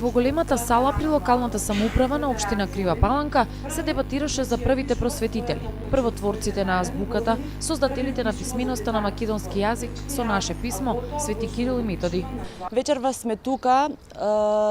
Во големата сала при локалната самоуправа на општина Крива Паланка се дебатираше за првите просветители, првотворците на азбуката, создателите на писменоста на македонски јазик со наше писмо, Свети Кирил и Методи. Вечерва сме тука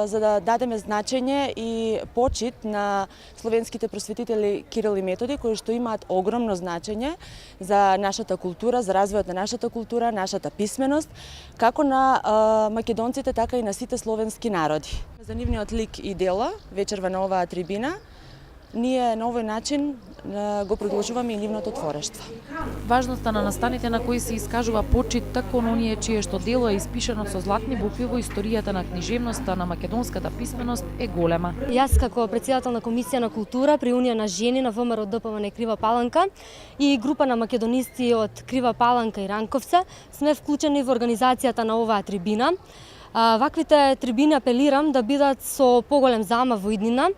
за да дадеме значење и почит на словенските просветители Кирил и Методи, кои што имаат огромно значење за нашата култура, за развојот на нашата култура, нашата писменост, како на македонците, така и на сите словенски народи. За нивниот лик и дела, вечерва на оваа трибина, ние на овој начин го продолжуваме и нивното творештво. Важноста на настаните на кои се искажува почит кон оние чие што дело е испишано со златни букви во историјата на книжевноста на македонската писменост е голема. Јас како претседател на Комисија на култура при Унија на жени на ВМРО ДПМН Крива Паланка и група на македонисти од Крива Паланка и Ранковце сме вклучени во организацијата на оваа трибина. Ваквите трибини апелирам да бидат со поголем замав во иднина.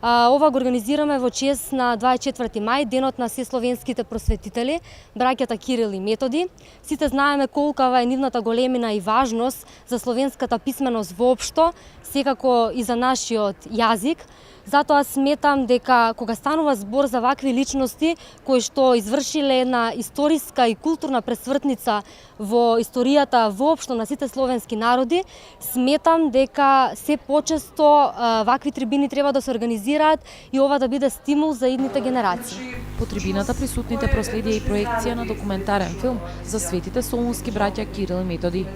Ова го организираме во чест на 24 мај, денот на сесловенските просветители, браќата Кирил и Методи. Сите знаеме колкава е нивната големина и важност за словенската писменост воопшто, секако и за нашиот јазик. Затоа сметам дека кога станува збор за вакви личности кои што извршиле една историска и културна пресвртница во историјата воопшто на сите словенски народи, сметам дека се почесто вакви трибини треба да се организираат и ова да биде стимул за идните генерации. По трибината присутните проследија и проекција на документарен филм за светите солунски браќа Кирил и Методи.